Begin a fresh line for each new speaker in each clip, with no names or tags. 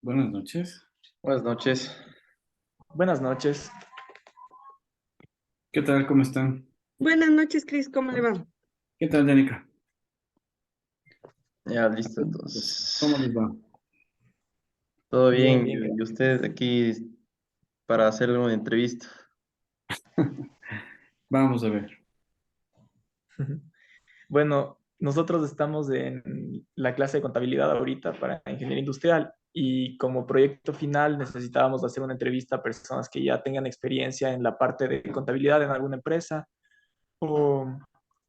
Buenas noches.
Buenas noches.
Buenas noches.
¿Qué tal? ¿Cómo están?
Buenas noches, Cris, ¿cómo le va?
¿Qué tal, Danica?
Ya listo, entonces.
¿Cómo les va?
Todo
Bien,
bien.
bien,
Y
gracias.
ustedes aquí para hacerle una entrevista.
Vamos a ver.
Bueno, nosotros estamos en la clase de contabilidad ahorita para ingeniería industrial y como proyecto final necesitábamos hacer una entrevista a personas que ya tengan experiencia en la parte de contabilidad en alguna empresa o-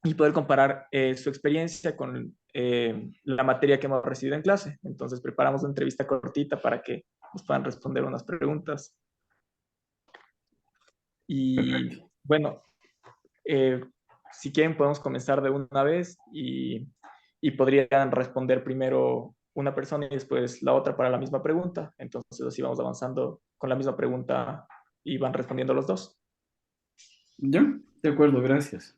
y poder comparar su experiencia con la materia que hemos recibido en clase. Entonces preparamos una entrevista cortita para que nos puedan responder unas preguntas. Y
Perfecto.
bueno, Eh, si quieren, podemos comenzar de una vez y podrían responder primero una persona y después la otra para la misma pregunta. Entonces, así vamos avanzando con la misma pregunta y van respondiendo los dos.
¿Ya? De acuerdo, gracias.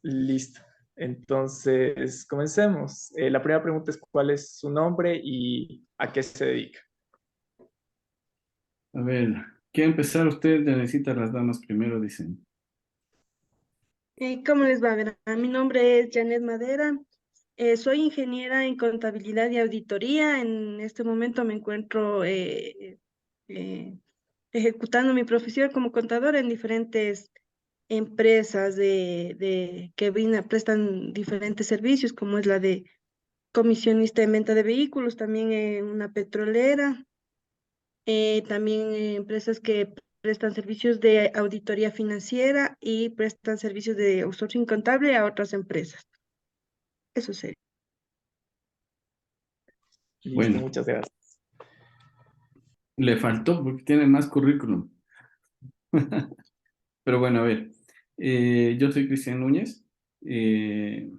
Listo. Entonces, comencemos. La primera pregunta es cuál es su nombre y a qué se dedica.
A ver, ¿quiere empezar usted? Necesita las damas primero, dicen.
¿Cómo les va? Verán, mi nombre es Janet Madera, soy ingeniera en contabilidad y auditoría. En este momento me encuentro eh, ejecutando mi profesión como contadora en diferentes empresas que prestan diferentes servicios, como es la de comisionista en venta de vehículos, también en una petrolera. También empresas que prestan servicios de auditoría financiera y prestan servicios de outsourcing contable a otras empresas. Eso sería.
Listo,
Bueno,
muchas gracias.
le faltó porque tiene más currículum. Pero bueno, a ver. Yo soy Cristian Núñez. eh,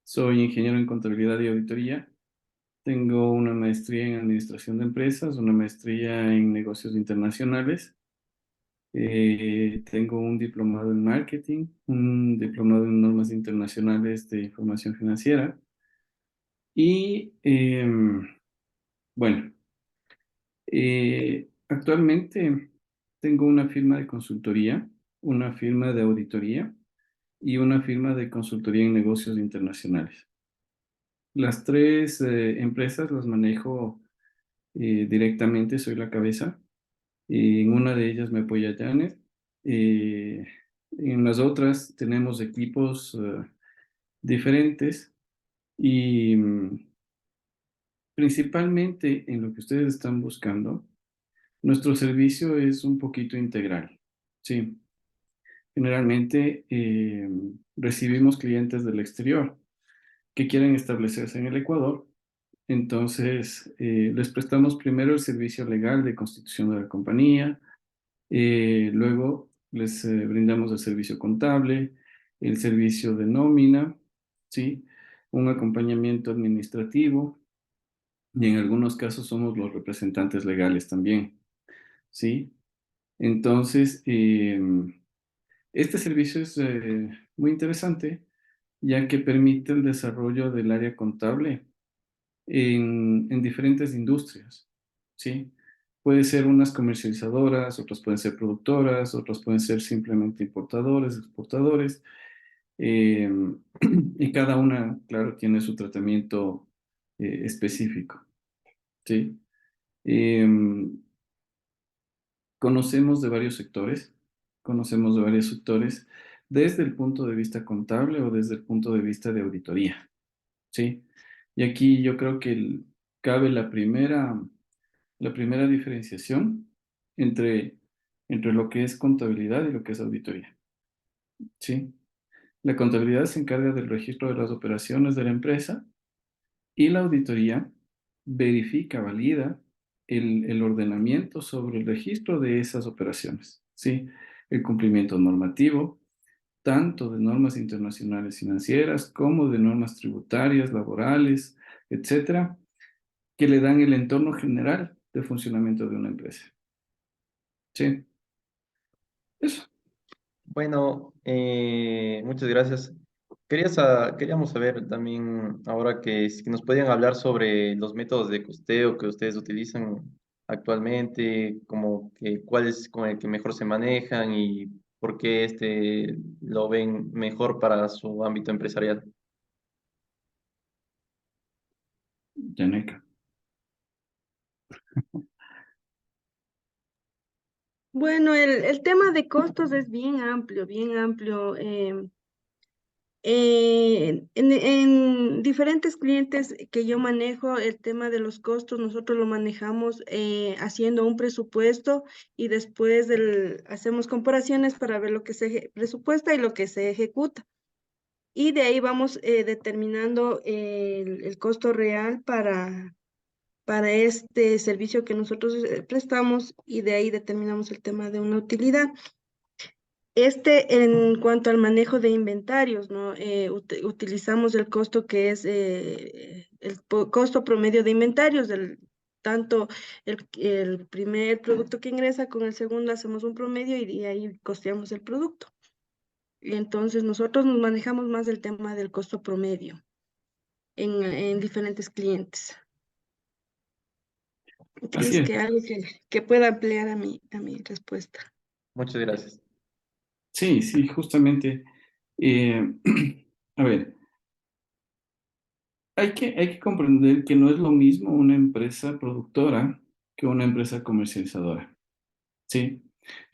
Soy ingeniero en contabilidad y auditoría. Tengo una maestría en administración de empresas, una maestría en negocios internacionales. Tengo un diplomado en marketing, un diplomado en normas internacionales de información financiera y bueno, actualmente tengo una firma de consultoría, una firma de auditoría y una firma de consultoría en negocios internacionales. Las tres empresas las manejo directamente, soy la cabeza. En una de ellas me apoya Janet. Eh, en las otras tenemos equipos diferentes y principalmente en lo que ustedes están buscando, nuestro servicio es un poquito integral. Sí, generalmente recibimos clientes del exterior que quieren establecerse en el Ecuador. Entonces, les prestamos primero el servicio legal de constitución de la compañía. Luego les brindamos el servicio contable, el servicio de nómina, ¿sí? Un acompañamiento administrativo y en algunos casos somos los representantes legales también, ¿sí? Entonces, este servicio es muy interesante ya que permite el desarrollo del área contable en diferentes industrias, ¿sí? Puede ser unas comercializadoras, otras pueden ser productoras, otras pueden ser simplemente importadores, exportadores, eh, y cada una, claro, tiene su tratamiento específico, ¿sí? Eh, conocemos de varios sectores desde el punto de vista contable o desde el punto de vista de auditoría, ¿sí? Y aquí yo creo que cabe la primera diferenciación entre, entre lo que es contabilidad y lo que es auditoría, ¿sí? La contabilidad se encarga del registro de las operaciones de la empresa y la auditoría verifica, valida el ordenamiento sobre el registro de esas operaciones, ¿sí? El cumplimiento normativo, tanto de normas internacionales financieras como de normas tributarias, laborales, etcétera, que le dan el entorno general de funcionamiento de una empresa. Sí, eso.
Bueno, muchas gracias. Queríamos saber también ahora que si nos podían hablar sobre los métodos de costeo que ustedes utilizan actualmente, como que cuál es con el que mejor se manejan y por qué este lo ven mejor para su ámbito empresarial.
Yaneca.
Bueno, el tema de costos es bien amplio, bien amplio. En diferentes clientes que yo manejo, el tema de los costos, nosotros lo manejamos haciendo un presupuesto y después hacemos comparaciones para ver lo que se presupuesta y lo que se ejecuta. Y de ahí vamos determinando el costo real para este servicio que nosotros prestamos y de ahí determinamos el tema de una utilidad. En cuanto al manejo de inventarios, ¿no? Utilizamos el costo que es costo promedio de inventarios, tanto el primer producto que ingresa con el segundo hacemos un promedio y de ahí costeamos el producto. Y entonces nosotros nos manejamos más el tema del costo promedio en diferentes clientes.
Así
¿Crees
es.
que algo que pueda ampliar a mi respuesta?
Muchas gracias.
Sí, sí, justamente. eh, a ver, hay que comprender que no es lo mismo una empresa productora que una empresa comercializadora. Sí,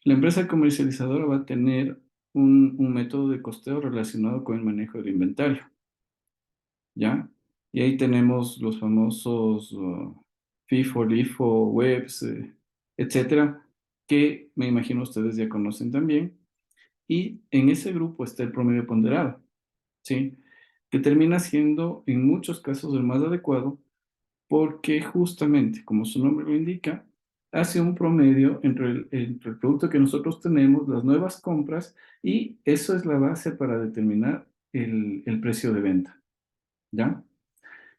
la empresa comercializadora va a tener un método de costeo relacionado con el manejo del inventario, ¿ya? Y ahí tenemos los famosos FIFO, LIFO, webs, etcétera, que me imagino ustedes ya conocen también. Y en ese grupo está el promedio ponderado, ¿sí? Que termina siendo en muchos casos el más adecuado porque justamente, como su nombre lo indica, hace un promedio entre el producto que nosotros tenemos, las nuevas compras, y eso es la base para determinar el precio de venta, ¿ya?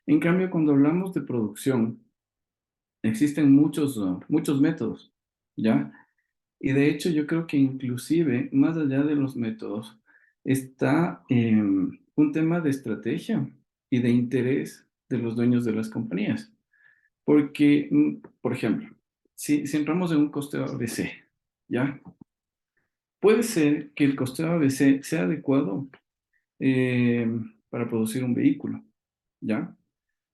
En cambio, cuando hablamos de producción, existen muchos métodos, ¿ya? Y de hecho, yo creo que inclusive, más allá de los métodos, está un tema de estrategia y de interés de los dueños de las compañías. Porque, por ejemplo, si entramos en un costeo ABC, ¿ya? Puede ser que el costeo ABC sea adecuado eh, para producir un vehículo, ¿ya?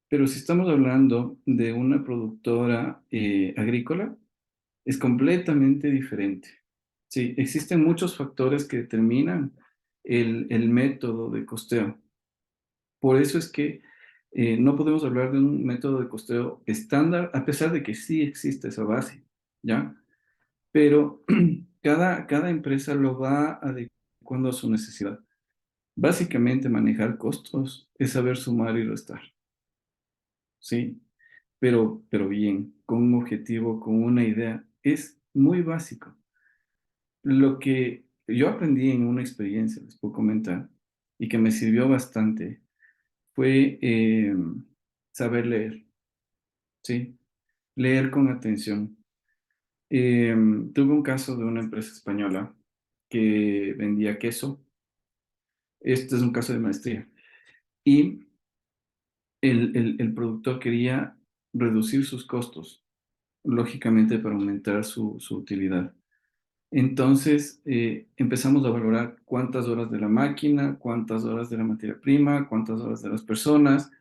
Pero si estamos hablando de una productora agrícola, es completamente diferente. Sí, existen muchos factores que determinan el método de costeo. Por eso es que no podemos hablar de un método de costeo estándar, a pesar de que sí existe esa base, ¿ya? Pero cada empresa lo va adecuando a su necesidad. Básicamente, manejar costos es saber sumar y restar, ¿sí? Pero bien, con un objetivo, con una idea, es muy básico. Lo que yo aprendí en una experiencia, les puedo comentar, y que me sirvió bastante, fue saber leer, ¿sí? Leer con atención. Tuve un caso de una empresa española que vendía queso. Este es un caso de maestría. Y el productor quería reducir sus costos, lógicamente para aumentar su utilidad. Entonces empezamos a valorar cuántas horas de la máquina, cuántas horas de la materia prima, cuántas horas de las personas,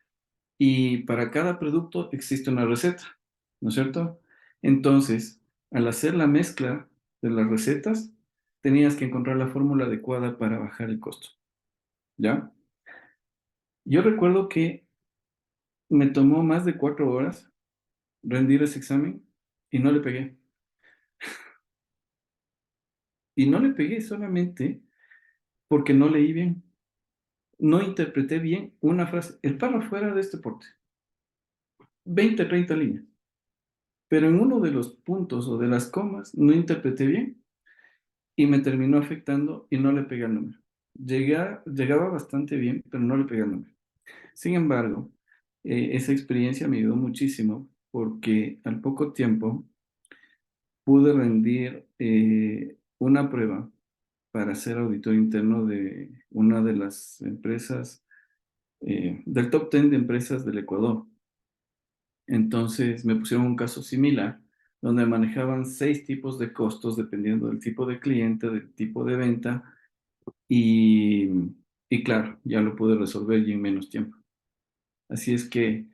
y para cada producto existe una receta, ¿no es cierto? Entonces, al hacer la mezcla de las recetas, tenías que encontrar la fórmula adecuada para bajar el costo, ¿ya? Yo recuerdo que me tomó más de 4 horas rendir ese examen y no le pegué. Y no le pegué solamente porque no leí bien, no interpreté bien una frase. El párrafo era de este porte, 20, 30 líneas, pero en uno de los puntos o de las comas no interpreté bien y me terminó afectando y no le pegué al número. Llegaba bastante bien, pero no le pegué al número. Sin embargo, esa experiencia me ayudó muchísimo porque al poco tiempo pude rendir una prueba para ser auditor interno de una de las empresas, del top 10 de empresas del Ecuador. Entonces me pusieron un caso similar, donde manejaban 6 tipos de costos dependiendo del tipo de cliente, del tipo de venta, y, y claro, ya lo pude resolver y en menos tiempo. Así es que,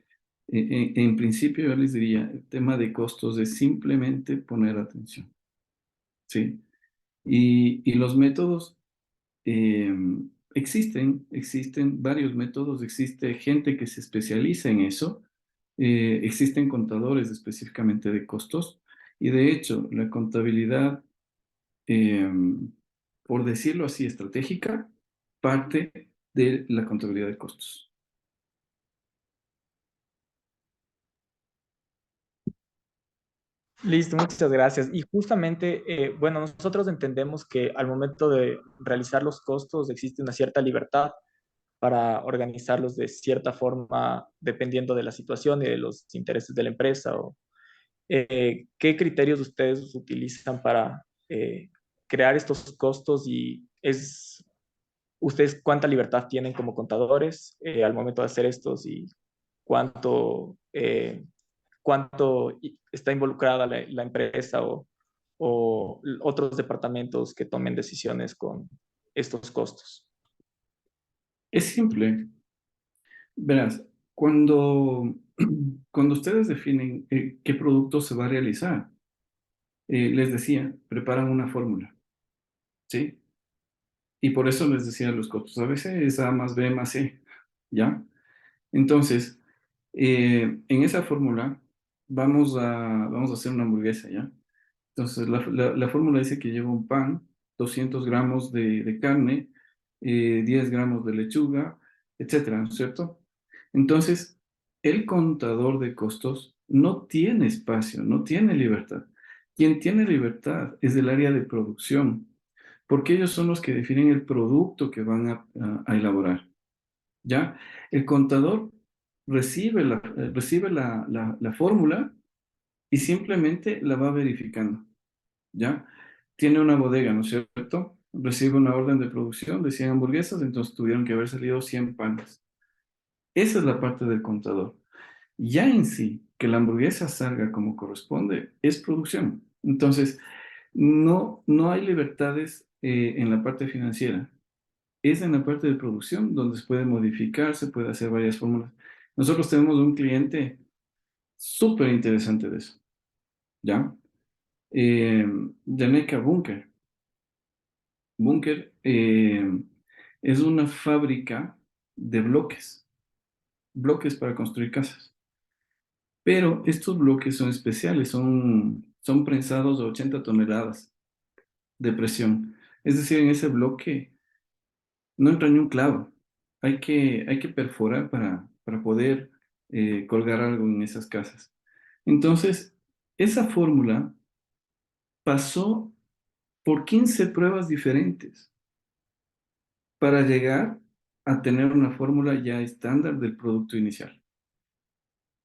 en principio, yo les diría, el tema de costos es simplemente poner atención, ¿sí? Y los métodos, eh, existen varios métodos, existe gente que se especializa en eso, existen contadores específicamente de costos, y de hecho, la contabilidad, eh, por decirlo así, estratégica, parte de la contabilidad de costos.
Listo, muchas gracias. Y justamente, bueno, nosotros entendemos que al momento de realizar los costos existe una cierta libertad para organizarlos de cierta forma dependiendo de la situación y de los intereses de la empresa. ¿Qué criterios ustedes utilizan para crear estos costos y ustedes cuánta libertad tienen como contadores al momento de hacer estos y cuánto está involucrada la empresa o otros departamentos que tomen decisiones con estos costos?
Es simple. Verás, cuando, cuando ustedes definen qué producto se va a realizar, les decía, preparan una fórmula, ¿sí? Y por eso les decía los costos. A veces es A más B más C, ¿ya? Entonces, en esa fórmula vamos a hacer una hamburguesa, ¿ya? Entonces, la fórmula dice que lleva un pan, 200 gramos de carne, 10 gramos de lechuga, etcétera, ¿no es cierto? Entonces, el contador de costos no tiene espacio, no tiene libertad. Quien tiene libertad es el área de producción, porque ellos son los que definen el producto que van a elaborar, ¿ya? El contador recibe la fórmula y simplemente la va verificando, ¿ya? Tiene una bodega, ¿no es cierto? Recibe una orden de producción de 100 hamburguesas, entonces tuvieron que haber salido 100 panes. Esa es la parte del contador. Ya en sí, que la hamburguesa salga como corresponde, es producción. Entonces, no hay libertades en la parte financiera. Es en la parte de producción donde se puede modificar, se puede hacer varias fórmulas. Nosotros tenemos un cliente súper interesante de eso, ¿ya? Janeca Bunker. Bunker es una fábrica de bloques para construir casas. Pero estos bloques son especiales, son prensados de 80 toneladas de presión. Es decir, en ese bloque no entra ni un clavo. Hay que perforar para poder colgar algo en esas casas. Entonces, esa fórmula pasó por 15 pruebas diferentes para llegar a tener una fórmula ya estándar del producto inicial.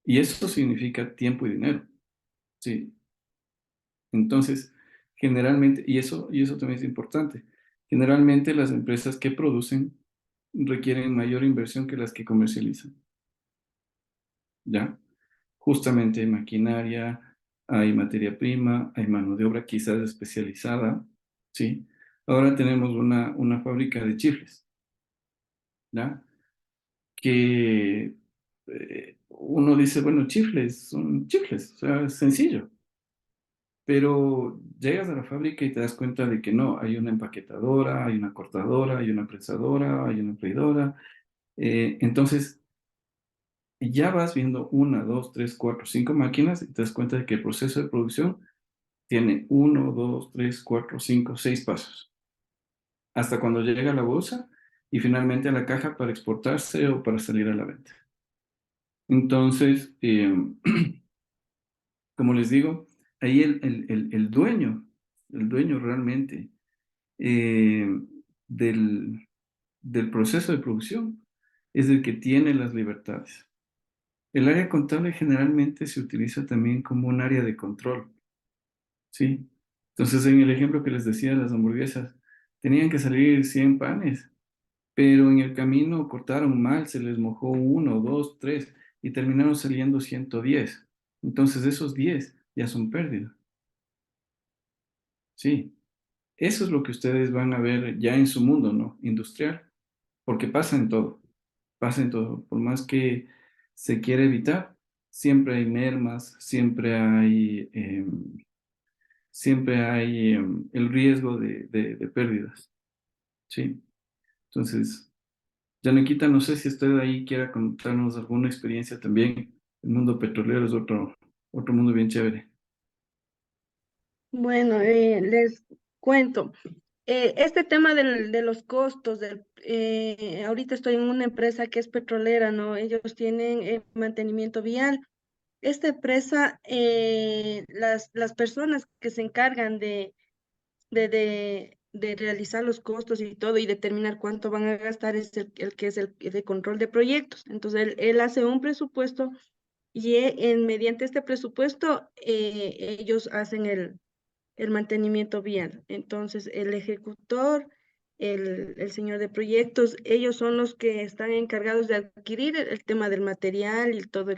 Y eso significa tiempo y dinero. Sí. Entonces, generalmente, y eso también es importante, generalmente las empresas que producen requieren mayor inversión que las que comercializan, ¿ya? Justamente hay maquinaria, hay materia prima, hay mano de obra quizás especializada, ¿sí? Ahora tenemos una fábrica de chifles, ¿ya? Que uno dice, bueno, chifles, son chifles, o sea, es sencillo. Pero llegas a la fábrica y te das cuenta de que no, hay una empaquetadora, hay una cortadora, hay una prensadora, hay una freidora. Entonces, ya vas viendo una, dos, tres, cuatro, cinco máquinas y te das cuenta de que el proceso de producción tiene uno, dos, tres, cuatro, cinco, seis pasos. Hasta cuando llega a la bolsa y finalmente a la caja para exportarse o para salir a la venta. Entonces, como les digo, ahí el dueño realmente eh, del, del proceso de producción es el que tiene las libertades. El área contable generalmente se utiliza también como un área de control, ¿sí? Entonces, en el ejemplo que les decía de las hamburguesas, Tenían que salir 100 panes, pero en el camino cortaron mal, se les mojó uno, dos, tres, y terminaron saliendo 110. Entonces esos 10 ya son pérdidas. Sí, eso es lo que ustedes van a ver ya en su mundo, ¿no? Industrial, porque pasa en todo. Por más que se quiera evitar, siempre hay mermas, siempre hay el riesgo de pérdidas. Sí, entonces, Yanequita, no sé si usted ahí quiera contarnos alguna experiencia también. El mundo petrolero es otro mundo bien chévere.
Bueno, les cuento. Este tema de los costos, ahorita estoy en una empresa que es petrolera, ¿no? Ellos tienen mantenimiento vial. Esta empresa, las personas que se encargan de realizar los costos y todo y determinar cuánto van a gastar es el que es el de control de proyectos. Entonces, él hace un presupuesto y mediante este presupuesto ellos hacen el mantenimiento vial. Entonces, el ejecutor, el señor de proyectos, ellos son los que están encargados de adquirir el tema del material y todo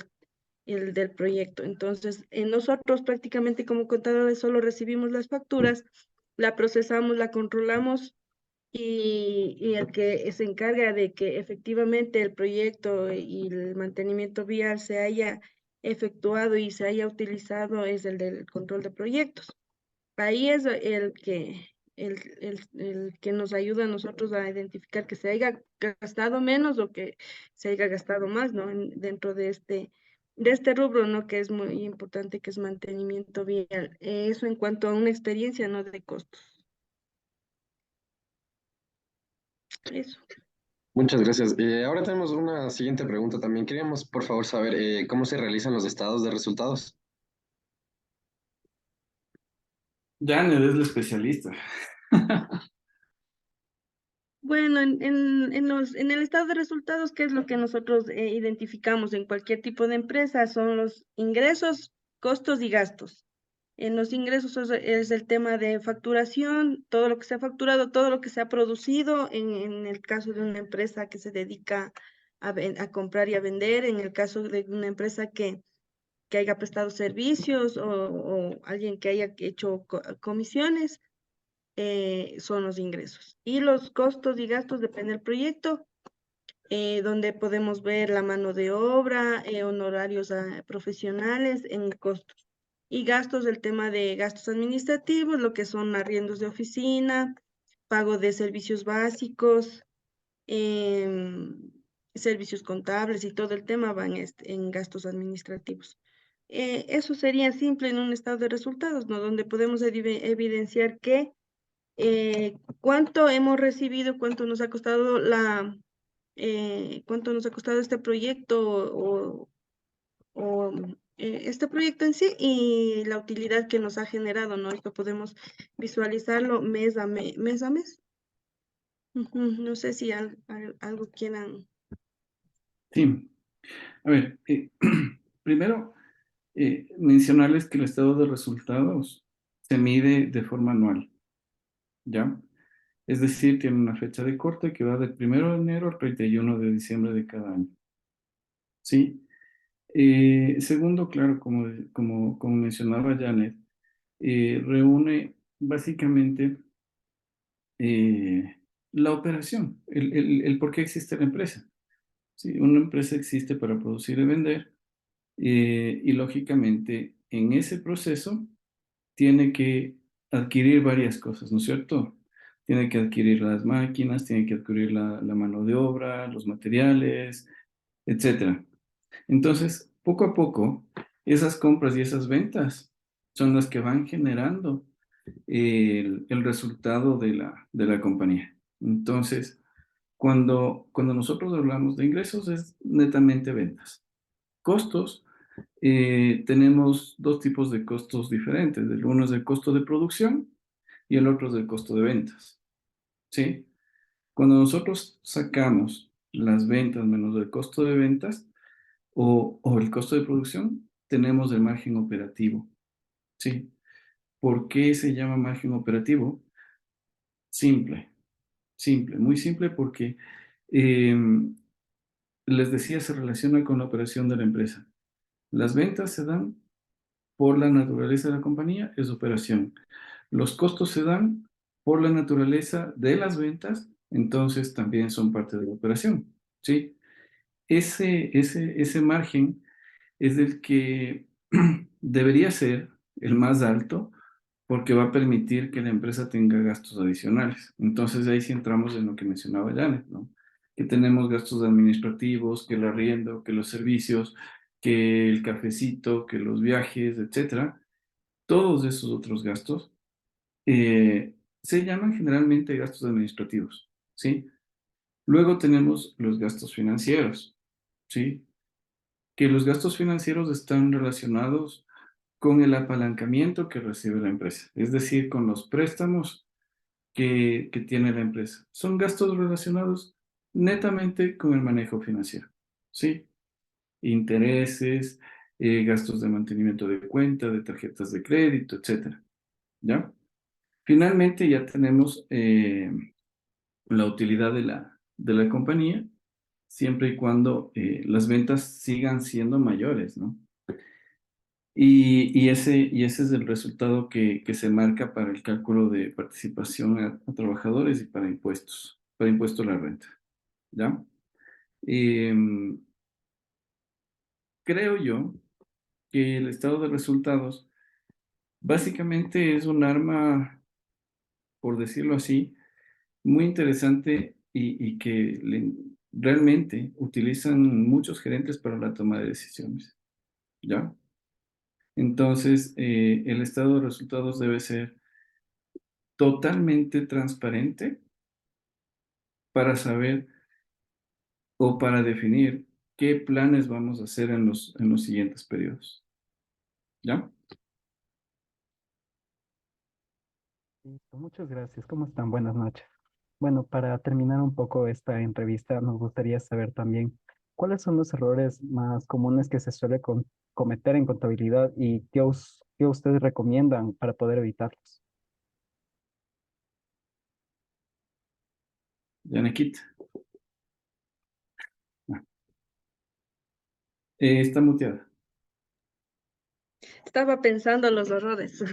el del proyecto. Entonces, nosotros prácticamente como contadores solo recibimos las facturas, la procesamos, la controlamos y el que se encarga de que efectivamente el proyecto y el mantenimiento vial se haya efectuado y se haya utilizado es el del control de proyectos. Ahí es el que nos ayuda a nosotros a identificar que se haya gastado menos o que se haya gastado más, ¿no? Dentro de este rubro, ¿no? Que es muy importante, que es mantenimiento vial. Eso en cuanto a una experiencia, ¿no? De costos. Eso.
Muchas gracias. Ahora tenemos una siguiente pregunta también. Queríamos, por favor, saber cómo se realizan los estados de resultados.
Janet es la especialista.
Bueno, en el estado de resultados, ¿qué es lo que nosotros identificamos en cualquier tipo de empresa? Son los ingresos, costos y gastos. En los ingresos es el tema de facturación, todo lo que se ha facturado, todo lo que se ha producido, en el caso de una empresa que se dedica a comprar y a vender, en el caso de una empresa que haya prestado servicios o alguien que haya hecho comisiones, son los ingresos. Y los costos y gastos depende del proyecto, donde podemos ver la mano de obra, honorarios profesionales en costos. Y gastos, el tema de gastos administrativos, lo que son arriendos de oficina, pago de servicios básicos, em, servicios contables y todo el tema van en gastos administrativos. Eso sería simple en un estado de resultados, ¿no? Donde podemos evidenciar que cuánto hemos recibido, cuánto nos ha costado este proyecto este proyecto en sí y la utilidad que nos ha generado, ¿no? Esto podemos visualizarlo mes a mes. Ujú. No sé si algo quieran.
Sí, a ver, primero mencionarles que el estado de resultados se mide de forma anual, ¿ya? Es decir, tiene una fecha de corte que va del 1 de enero al 31 de diciembre de cada año. ¿Sí? Segundo, claro, como mencionaba Janet, reúne básicamente la operación, el por qué existe la empresa. ¿Sí? Una empresa existe para producir y vender y lógicamente en ese proceso tiene que adquirir varias cosas, ¿no es cierto? Tiene que adquirir las máquinas, tiene que adquirir la mano de obra, los materiales, etcétera. Entonces, poco a poco, esas compras y esas ventas son las que van generando el resultado de la compañía. Entonces, cuando nosotros hablamos de ingresos es netamente ventas. Costos, tenemos dos tipos de costos diferentes. El uno es el costo de producción y el otro es el costo de ventas. ¿Sí? Cuando nosotros sacamos las ventas menos el costo de ventas o el costo de producción, tenemos el margen operativo. ¿Sí? ¿Por qué se llama margen operativo? Simple. Simple, muy simple porque em, les decía, se relaciona con la operación de la empresa. Las ventas se dan por la naturaleza de la compañía, es operación. Los costos se dan por la naturaleza de las ventas, entonces también son parte de la operación, ¿sí? Ese margen es el que debería ser el más alto porque va a permitir que la empresa tenga gastos adicionales. Entonces ahí sí entramos en lo que mencionaba Janet, ¿no? Que tenemos gastos administrativos, que el arriendo, que los servicios, que el cafecito, que los viajes, etcétera. Todos esos otros gastos se llaman generalmente gastos administrativos, ¿sí? Luego tenemos los gastos financieros, ¿sí? Que los gastos financieros están relacionados con el apalancamiento que recibe la empresa, es decir, con los préstamos que tiene la empresa. Son gastos relacionados netamente con el manejo financiero, ¿sí? Intereses, gastos de mantenimiento de cuenta, de tarjetas de crédito, etcétera, ¿ya? Finalmente ya tenemos la utilidad de la compañía, siempre y cuando las ventas sigan siendo mayores, ¿no? Y ese es el resultado que se marca para el cálculo de participación a trabajadores y para impuesto a la renta, ¿ya? Em, Creo yo que el estado de resultados básicamente es un arma, por decirlo así, muy interesante y que realmente utilizan muchos gerentes para la toma de decisiones, ¿ya? Entonces, el estado de resultados debe ser totalmente transparente para saber o para definir qué planes vamos a hacer en los siguientes periodos, ¿ya?
Listo, muchas gracias. ¿Cómo están? Buenas noches. Bueno, para terminar un poco esta entrevista, nos gustaría saber también cuáles son los errores más comunes que se suele cometer en contabilidad y qué ustedes recomiendan para poder evitarlos.
Yanekit. Ah, está muteada.
Estaba pensando los errores.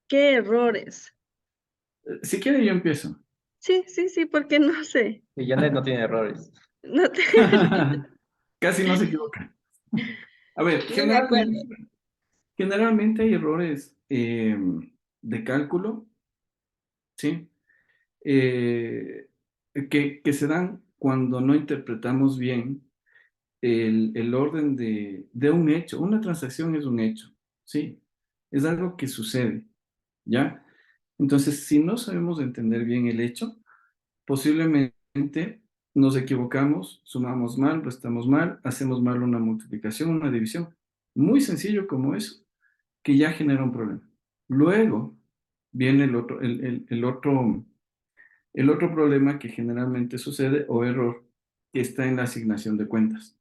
¿Qué errores?
Si quiere, yo empiezo.
Sí, sí, sí, porque no sé.
Y Janet no tiene errores.
No,
Casi no se equivoca. A ver,
no me acuerdo.
generalmente hay errores de cálculo, ¿sí? Eh, que se dan cuando no interpretamos bien el orden de un hecho. Una transacción es un hecho, ¿sí? Es algo que sucede, ¿ya? Entonces, si no sabemos entender bien el hecho, posiblemente nos equivocamos, sumamos mal, restamos mal, hacemos mal una multiplicación, una división. Muy sencillo como eso, que ya genera un problema. Luego viene el otro problema que generalmente sucede o error que está en la asignación de cuentas.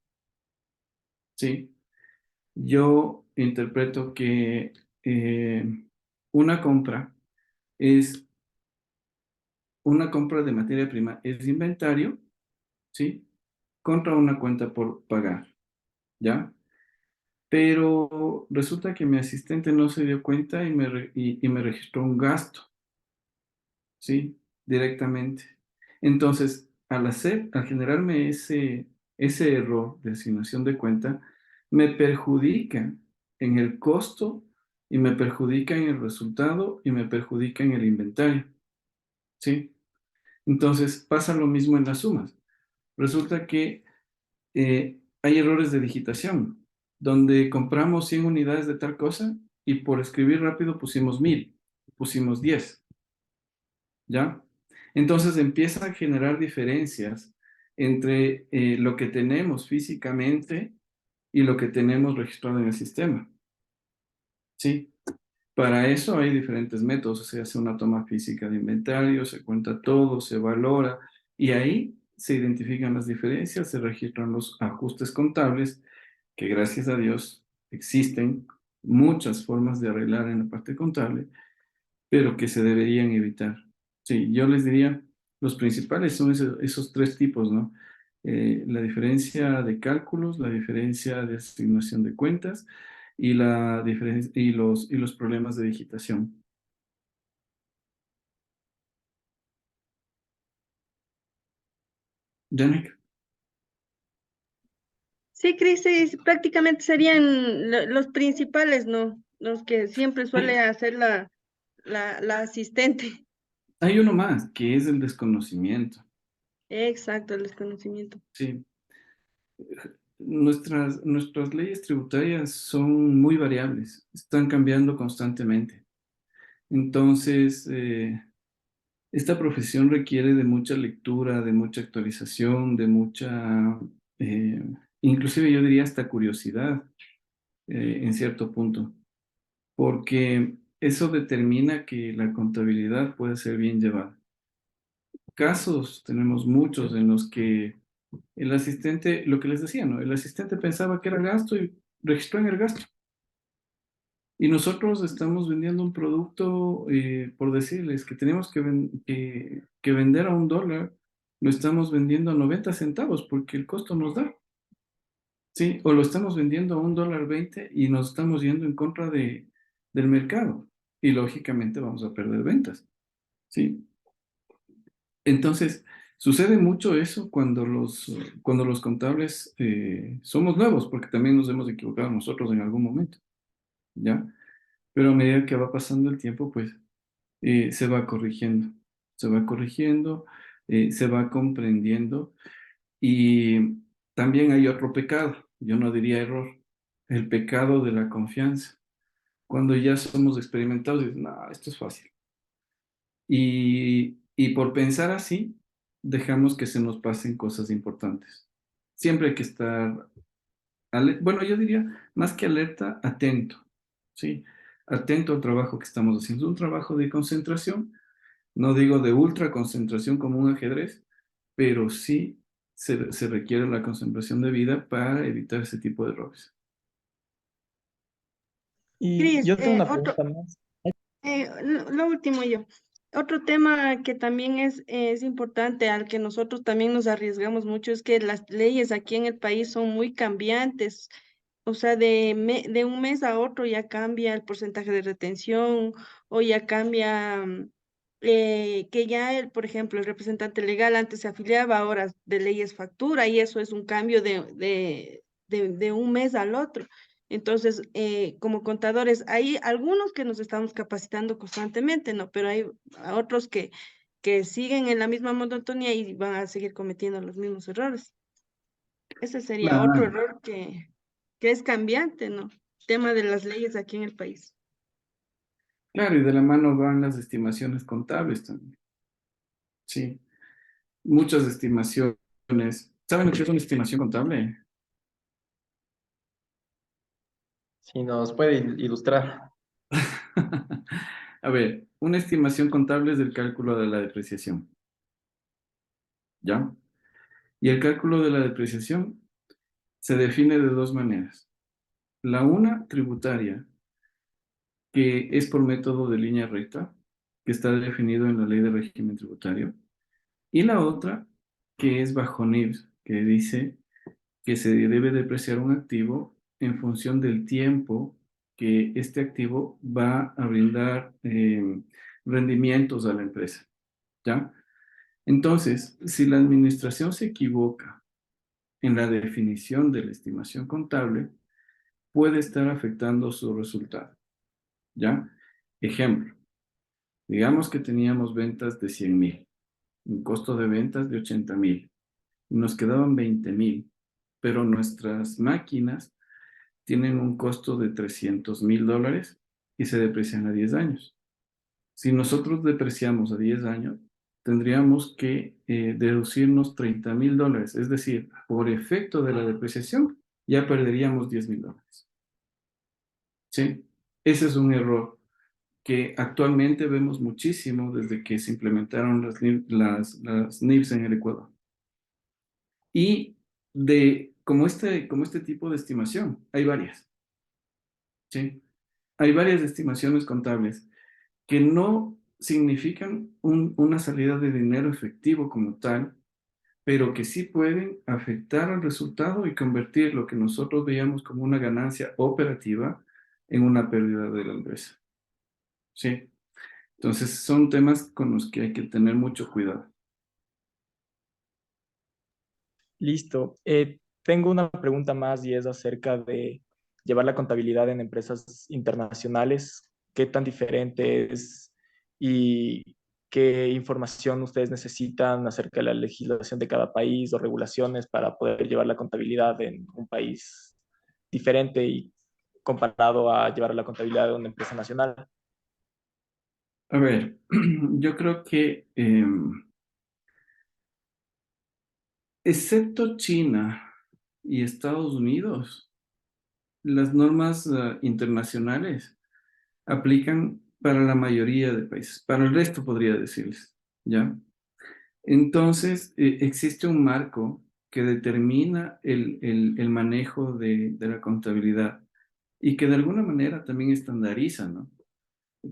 ¿Sí? Yo interpreto que una compra es una compra de materia prima, es inventario, ¿sí? Contra una cuenta por pagar, ¿ya? Pero resulta que mi asistente no se dio cuenta y me registró un gasto, ¿sí? Directamente. Entonces, al generarme ese error de asignación de cuenta, me perjudica en el costo y me perjudica en el resultado y me perjudica en el inventario, ¿sí? Entonces, pasa lo mismo en las sumas. Resulta que hay errores de digitación, donde compramos 100 unidades de tal cosa y por escribir rápido pusimos 1000, pusimos 10. ¿Ya? Entonces empiezan a generar diferencias entre lo que tenemos físicamente y lo que tenemos registrado en el sistema, ¿sí? Para eso hay diferentes métodos, se hace una toma física de inventario, se cuenta todo, se valora y ahí se identifican las diferencias, se registran los ajustes contables, que gracias a Dios existen muchas formas de arreglar en la parte contable, pero que se deberían evitar. Sí, yo les diría, los principales son esos tres tipos, ¿no? La diferencia de cálculos, la diferencia de asignación de cuentas y la diferencia y los problemas de digitación. Janek.
Sí, Cris, sí, prácticamente serían los principales, ¿no? Los que siempre suele hacer la asistente.
Hay uno más, que es el desconocimiento.
Exacto, el desconocimiento.
Sí. Nuestras leyes tributarias son muy variables, están cambiando constantemente. Entonces, esta profesión requiere de mucha lectura, de mucha actualización, de mucha, eh, inclusive yo diría hasta curiosidad, en cierto punto, porque eso determina que la contabilidad puede ser bien llevada. Casos tenemos muchos en los que el asistente, lo que les decía, ¿no? El asistente pensaba que era gasto y registró en el gasto. Y nosotros estamos vendiendo un producto, por decirles, que tenemos que vender a $1, lo estamos vendiendo a 90 centavos porque el costo nos da. ¿Sí? O lo estamos vendiendo a $1.20 y nos estamos yendo en contra del mercado. Y lógicamente vamos a perder ventas. ¿Sí? Entonces, sucede mucho eso cuando los contables somos nuevos, porque también nos hemos equivocado nosotros en algún momento, ¿ya? Pero a medida que va pasando el tiempo, pues se va corrigiendo, se va comprendiendo. Y también hay otro pecado, yo no diría error, el pecado de la confianza. Cuando ya somos experimentados, dices, no, esto es fácil. Y por pensar así, dejamos que se nos pasen cosas importantes. Siempre hay que estar, bueno, yo diría, más que alerta, atento, ¿sí? Atento al trabajo que estamos haciendo. Es un trabajo de concentración, no digo de ultra concentración como un ajedrez, pero sí se requiere la concentración de vida para evitar ese tipo de errores.
Y
Cris,
yo tengo una
otro,
pregunta más.
lo último yo. Otro tema que también es importante, al que nosotros también nos arriesgamos mucho, es que las leyes aquí en el país son muy cambiantes. O sea, de un mes a otro ya cambia el porcentaje de retención o ya cambia que ya, por ejemplo, el representante legal antes se afiliaba, ahora de ley es factura y eso es un cambio de un mes al otro. Entonces, como contadores, hay algunos que nos estamos capacitando constantemente, ¿no? Pero hay otros que siguen en la misma monotonía y van a seguir cometiendo los mismos errores. Ese sería otro
Claro,
error que es cambiante, ¿no? Tema de las leyes aquí en el país.
claro, y de la mano van las estimaciones contables también. Sí, muchas estimaciones. ¿Saben lo que es una estimación contable?
Si nos puede ilustrar.
A ver, una estimación contable es el cálculo de la depreciación, ¿ya? Y el cálculo de la depreciación se define de dos maneras. La una, tributaria, que es por método de línea recta, que está definido en la ley de régimen tributario. Y la otra, que es bajo NIBS, que dice que se debe depreciar un activo en función del tiempo que este activo va a brindar rendimientos a la empresa, ¿ya? Entonces, si la administración se equivoca en la definición de la estimación contable, puede estar afectando su resultado, ¿ya? Ejemplo, digamos que teníamos ventas de 100,000, un costo de ventas de 80,000, nos quedaban 20,000, pero nuestras máquinas tienen un costo de $300,000 y se deprecian a 10 años. Si nosotros depreciamos a 10 años, tendríamos que deducirnos $30,000, es decir, por efecto de la depreciación, ya perderíamos $10,000. ¿Sí? Ese es un error que actualmente vemos muchísimo desde que se implementaron las NIFs en el Ecuador. Y como este tipo de estimación, hay varias, ¿sí? Hay varias estimaciones contables que no significan una salida de dinero efectivo como tal, pero que sí pueden afectar al resultado y convertir lo que nosotros veíamos como una ganancia operativa en una pérdida de la empresa. ¿Sí? Entonces son temas con los que hay que tener mucho cuidado.
Listo. Tengo una pregunta más y es acerca de llevar la contabilidad en empresas internacionales. ¿Qué tan diferente es y qué información ustedes necesitan acerca de la legislación de cada país o regulaciones para poder llevar la contabilidad en un país diferente y comparado a llevar la contabilidad de una empresa nacional?
A ver, yo creo que excepto China y Estados Unidos, las normas internacionales aplican para la mayoría de países, para el resto podría decirles, ¿ya? Entonces, existe un marco que determina el manejo de la contabilidad y que de alguna manera también estandariza, ¿no?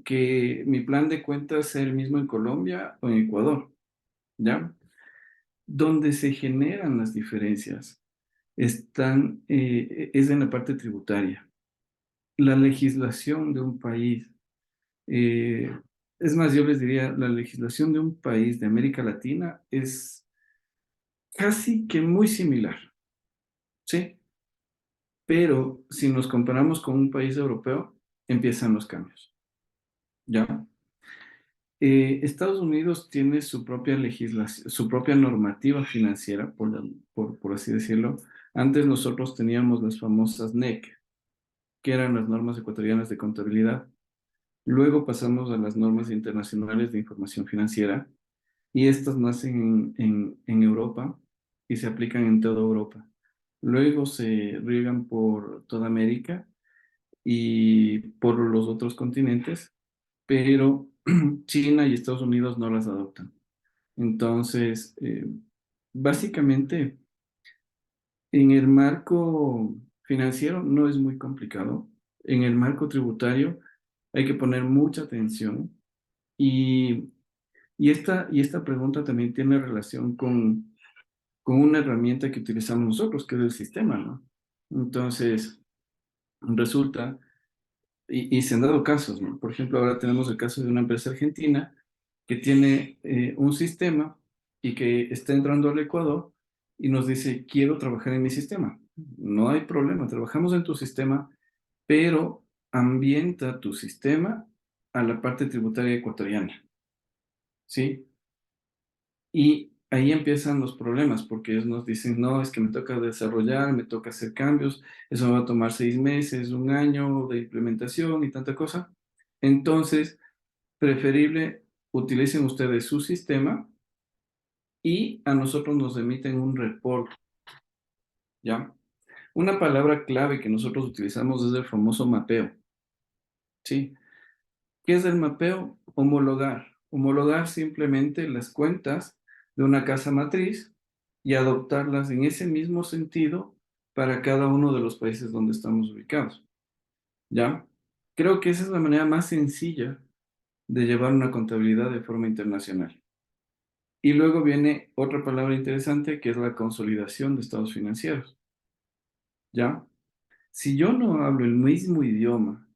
Que mi plan de cuentas sea el mismo en Colombia o en Ecuador, ¿ya? Donde se generan las diferencias es en la parte tributaria. La legislación de un país, eh, es más, yo les diría, la legislación de un país de América Latina es casi que muy similar, ¿sí? Pero si nos comparamos con un país europeo, empiezan los cambios, ¿ya? Estados Unidos tiene su propia legislación, su propia normativa financiera, por así decirlo. Antes nosotros teníamos las famosas NEC, que eran las normas ecuatorianas de contabilidad. Luego pasamos a las normas internacionales de información financiera y estas nacen en Europa y se aplican en toda Europa. Luego se riegan por toda América y por los otros continentes, pero China y Estados Unidos no las adoptan. Entonces, básicamente, en el marco financiero no es muy complicado. En el marco tributario hay que poner mucha atención y, y esta pregunta también tiene relación con una herramienta que utilizamos nosotros, que es el sistema, ¿no? Entonces, resulta, y se han dado casos, ¿no? Por ejemplo, ahora tenemos el caso de una empresa argentina que tiene un sistema y que está entrando al Ecuador y nos dice, quiero trabajar en mi sistema. No hay problema, trabajamos en tu sistema, pero ambienta tu sistema a la parte tributaria ecuatoriana, ¿sí? Y ahí empiezan los problemas, porque ellos nos dicen, no, es que me toca desarrollar, me toca hacer cambios, eso me va a tomar 6 meses, un año de implementación y tanta cosa. Entonces, preferible utilicen ustedes su sistema y a nosotros nos emiten un report, ¿ya? Una palabra clave que nosotros utilizamos es el famoso mapeo, ¿sí? ¿Qué es el mapeo? Homologar. Homologar simplemente las cuentas de una casa matriz y adoptarlas en ese mismo sentido para cada uno de los países donde estamos ubicados, ¿ya? Creo que esa es la manera más sencilla de llevar una contabilidad de forma internacional. Y luego viene otra palabra interesante que es la consolidación de estados financieros, ¿ya? Si yo no hablo el mismo idioma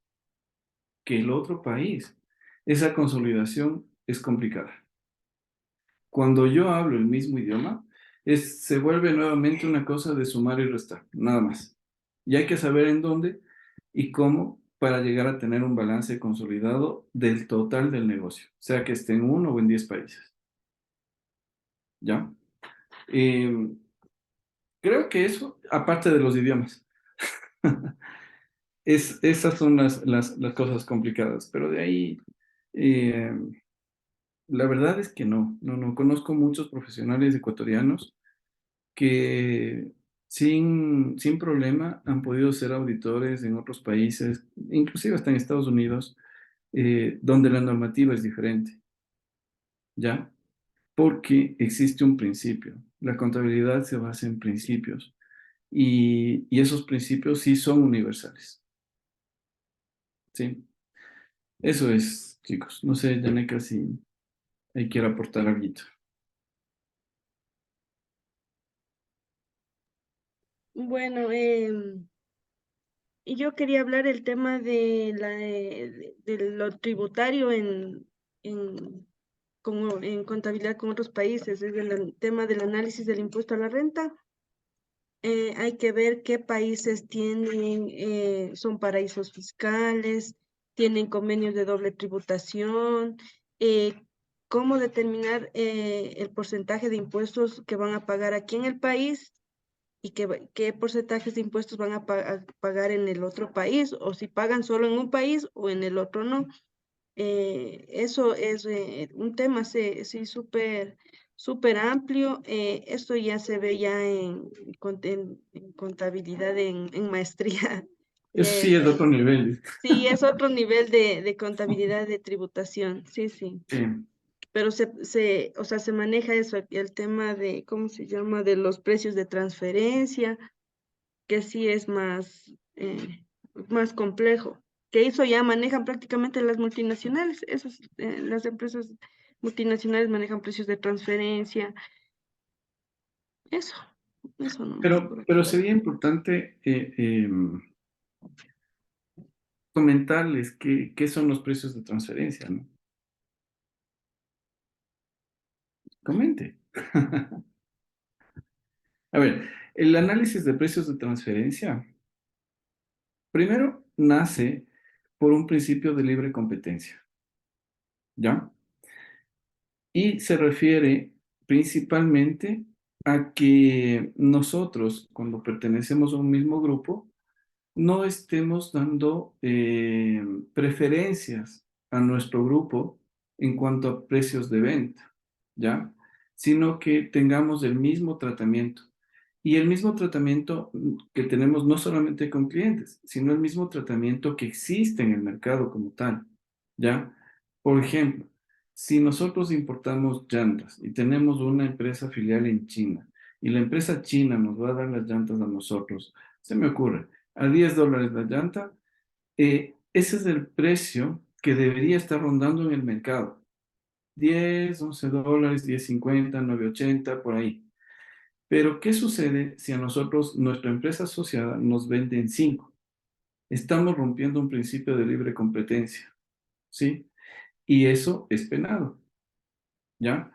que el otro país, esa consolidación es complicada. Cuando yo hablo el mismo idioma, se vuelve nuevamente una cosa de sumar y restar, nada más. Y hay que saber en dónde y cómo para llegar a tener un balance consolidado del total del negocio, sea que esté en 1 o en 10 países. ¿Ya? Eh, Creo que eso, aparte de los idiomas, esas son las cosas complicadas, pero de ahí, eh, la verdad es que no conozco muchos profesionales ecuatorianos que sin problema han podido ser auditores en otros países, inclusive hasta en Estados Unidos, donde la normativa es diferente, ¿ya? Porque existe un principio. La contabilidad se basa en principios y esos principios sí son universales, ¿sí? Eso es, chicos. No sé, Yaneca, si ahí quiere aportar algo.
Bueno, y yo quería hablar el tema de lo tributario en contabilidad con otros países, es el tema del análisis del impuesto a la renta. Hay que ver qué países tienen, son paraísos fiscales, tienen convenios de doble tributación, eh, cómo determinar el porcentaje de impuestos que van a pagar aquí en el país y qué porcentajes de impuestos van a pagar en el otro país, o si pagan solo en un país o en el otro no. Eso es un tema sí, súper amplio. Esto ya se ve ya en contabilidad en maestría. Ya
Eso sí es otro nivel.
sí, es otro nivel de contabilidad de tributación. Sí, sí.
Sí.
Pero o sea, se maneja eso, el tema de, ¿cómo se llama? De los precios de transferencia, que sí es más complejo, que eso ya manejan prácticamente las multinacionales, las empresas multinacionales manejan precios de transferencia, eso, eso nomás por
Pero
aquí.
sería importante comentarles qué son los precios de transferencia, ¿no? Comente. A ver, el análisis de precios de transferencia, primero, nace por un principio de libre competencia, ¿ya? Y se refiere principalmente a que nosotros, cuando pertenecemos a un mismo grupo, no estemos dando preferencias a nuestro grupo en cuanto a precios de venta, ¿ya? Sino que tengamos el mismo tratamiento. Y el mismo tratamiento que tenemos no solamente con clientes, sino el mismo tratamiento que existe en el mercado como tal, ¿ya? Por ejemplo, si nosotros importamos llantas y tenemos una empresa filial en China y la empresa china nos va a dar las llantas a nosotros, se me ocurre, a $10 la llanta, ese es el precio que debería estar rondando en el mercado. 10, $11, 10.50, 9.80, por ahí. Pero, ¿qué sucede si a nosotros, nuestra empresa asociada, nos vende en 5? Estamos rompiendo un principio de libre competencia, ¿sí? Y eso es penado, ¿ya?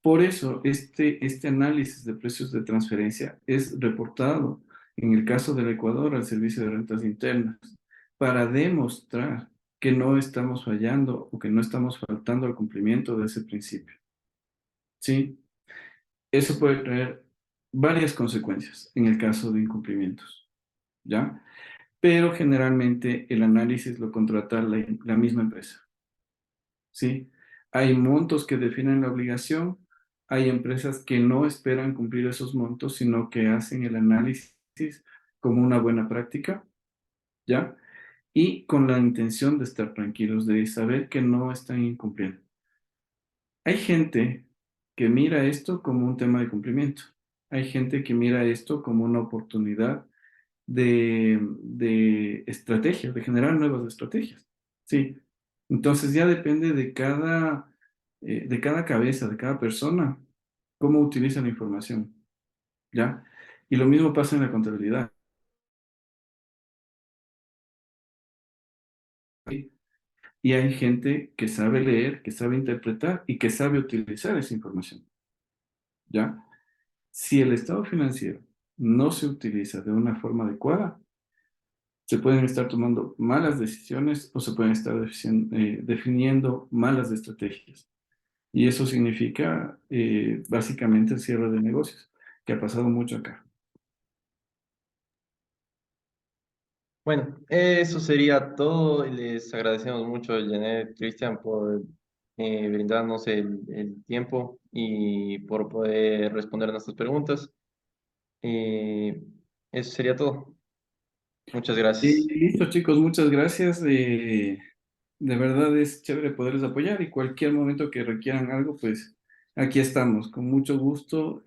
Por eso, este análisis de precios de transferencia es reportado, en el caso del Ecuador, al Servicio de Rentas Internas, para demostrar que no estamos fallando o que no estamos faltando al cumplimiento de ese principio, ¿sí? Eso puede traer varias consecuencias en el caso de incumplimientos, ¿ya? Pero generalmente el análisis lo contrata la misma empresa, ¿sí? Hay montos que definen la obligación, hay empresas que no esperan cumplir esos montos, sino que hacen el análisis como una buena práctica, ¿ya? Y con la intención de estar tranquilos, de saber que no están incumpliendo. Hay gente que mira esto como un tema de cumplimiento. Hay gente que mira esto como una oportunidad de estrategias, de generar nuevas estrategias. Sí. Entonces ya depende de cada cabeza, de cada persona, cómo utiliza la información. ¿Ya? Y lo mismo pasa en la contabilidad. ¿Sí? Y hay gente que sabe leer, que sabe interpretar y que sabe utilizar esa información. ¿Ya? Si el estado financiero no se utiliza de una forma adecuada, se pueden estar tomando malas decisiones o se pueden estar definiendo malas estrategias. Y eso significa básicamente el cierre de negocios, que ha pasado mucho acá.
Bueno, eso sería todo. Y les agradecemos mucho, Janet, Cristian, por brindarnos el tiempo y por poder responder a nuestras preguntas. Eh, Eso sería todo. Muchas
Y
gracias.
listo, chicos, muchas gracias. De verdad es chévere poderles apoyar y cualquier momento que requieran algo, pues aquí estamos, con mucho gusto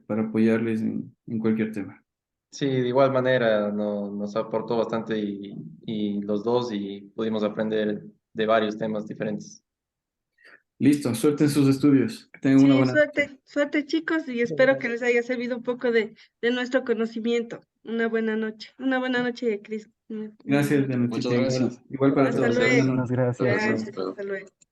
para apoyarles en cualquier tema.
Sí, de igual manera nos aportó bastante y los dos y pudimos aprender de varios temas diferentes.
Listo, suerte en sus estudios. Que tengan una
Sí,
buena
suerte, suerte chicos, y espero que les haya servido un poco de nuestro conocimiento. Una buena noche, Cris.
Gracias, Janetcita.
Muchas gracias.
Igual para
Hasta
todos.
Gracias.
Buenas
luego.
noches.
Muchas
Gracias.
gracias.
Gracias, hasta luego.